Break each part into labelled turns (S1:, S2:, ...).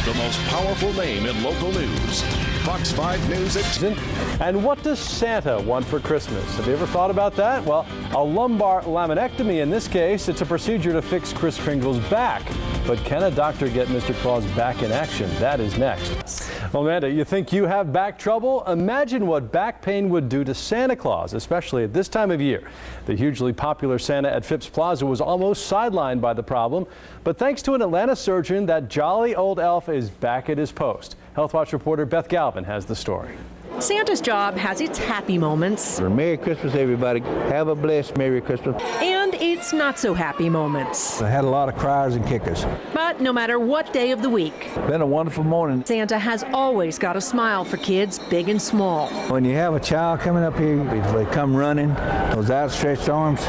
S1: the most powerful name in local news. Fox 5 News at 10.
S2: And what does Santa want for Christmas? Have you ever thought about that? Well, a lumbar laminectomy in this case. It's a procedure to fix Kris Kringle's back. But can a doctor get Mr. Claus back in action? That is next. Well, Amanda, you think you have back trouble? Imagine what back pain would do to Santa Claus, especially at this time of year. The hugely popular Santa at Phipps Plaza was almost sidelined by the problem. But thanks to an Atlanta surgeon, that jolly old elf is back at his post. Health Watch reporter Beth Galvin has the story.
S3: Santa's job has its happy moments.
S4: Merry Christmas, everybody. Have a blessed Merry Christmas.
S3: And its not so happy moments.
S4: I had a lot of criers and kickers.
S3: But no matter what day of the week,
S4: Been a wonderful morning.
S3: Santa has always got a smile for kids big and small.
S4: When you have a child coming up here, if they come running, those outstretched arms,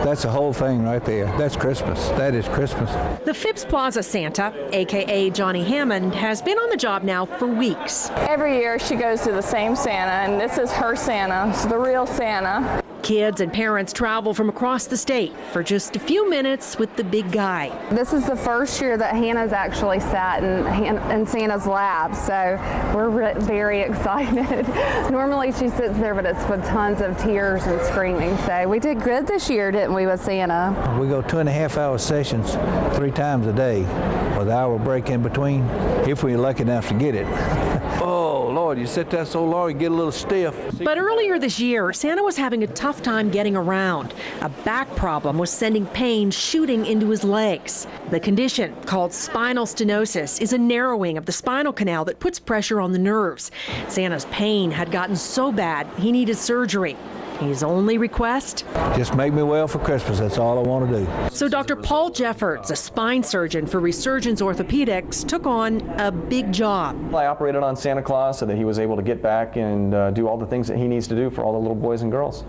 S4: that's the whole thing right there. That's Christmas. That is Christmas.
S3: The Phipps Plaza Santa, a.k.a. Johnny Hammond, has been on the job now for weeks.
S5: Every year she goes to the same Santa, and this is her Santa. It's the real Santa.
S3: Kids and parents travel from across the state for just a few minutes with the big guy.
S6: This is the first year that Hannah's actually sat in Santa's lap, so we're very excited. Normally she sits there, but it's with tons of tears and screaming. So we did good this year, didn't we, with Santa?
S4: We go 2.5-hour sessions 3 times a day with an hour break in between, if we're lucky enough to get it. Oh, Lord, you sit there so long, you get a little stiff.
S3: But earlier this year, Santa was having a tough time getting around. A back problem was sending pain shooting into his legs. The condition, called spinal stenosis, is a narrowing of the spinal canal that puts pressure on the nerves. Santa's pain had gotten so bad, he needed surgery. His only request?
S4: Just make me well for Christmas. That's all I want to do.
S3: So Dr. Paul Jeffords, a spine surgeon for Resurgens Orthopaedics, took on a big job.
S7: I operated on Santa Claus so that he was able to get back and do all the things that he needs to do for all the little boys and girls.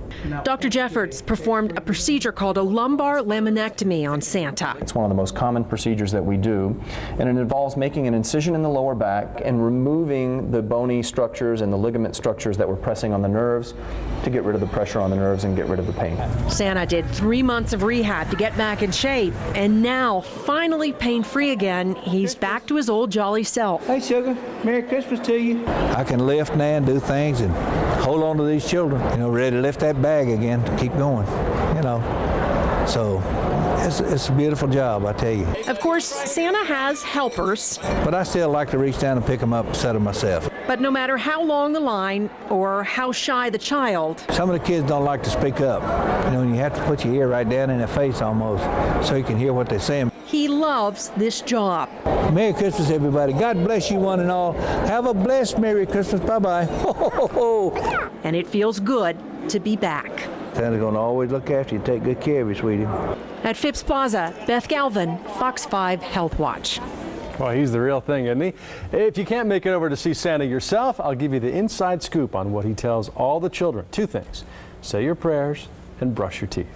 S3: Dr. Jeffords performed a procedure called a lumbar laminectomy on Santa.
S7: It's one of the most common procedures that we do, and it involves making an incision in the lower back and removing the bony structures and the ligament structures that were pressing on the nerves to get rid of the pressure on the nerves and get rid of the pain.
S3: Santa did 3 months of rehab to get back in shape, and now, finally pain-free again, he's back to his old jolly self.
S4: Hey, sugar, Merry Christmas to you. I can lift now and do things and hold on to these children, ready to lift that bag again to keep going, So it's a beautiful job, I tell you.
S3: Of course, Santa has helpers.
S4: But I still like to reach down and pick them up and set them myself.
S3: But no matter how long the line or how shy the child,
S4: some of the kids don't like to speak up. You have to put your ear right down in their face almost so you can hear what they're saying.
S3: he loves this job.
S4: Merry Christmas, everybody. God bless you one and all. Have a blessed Merry Christmas. Bye-bye.
S3: And it feels good to be back.
S4: Santa's going to always look after you, take good care of you, sweetie.
S3: At Phipps Plaza, Beth Galvin, Fox 5 Health Watch.
S2: Well, he's the real thing, isn't he? If you can't make it over to see Santa yourself, I'll give you the inside scoop on what he tells all the children. 2 things. Say your prayers and brush your teeth.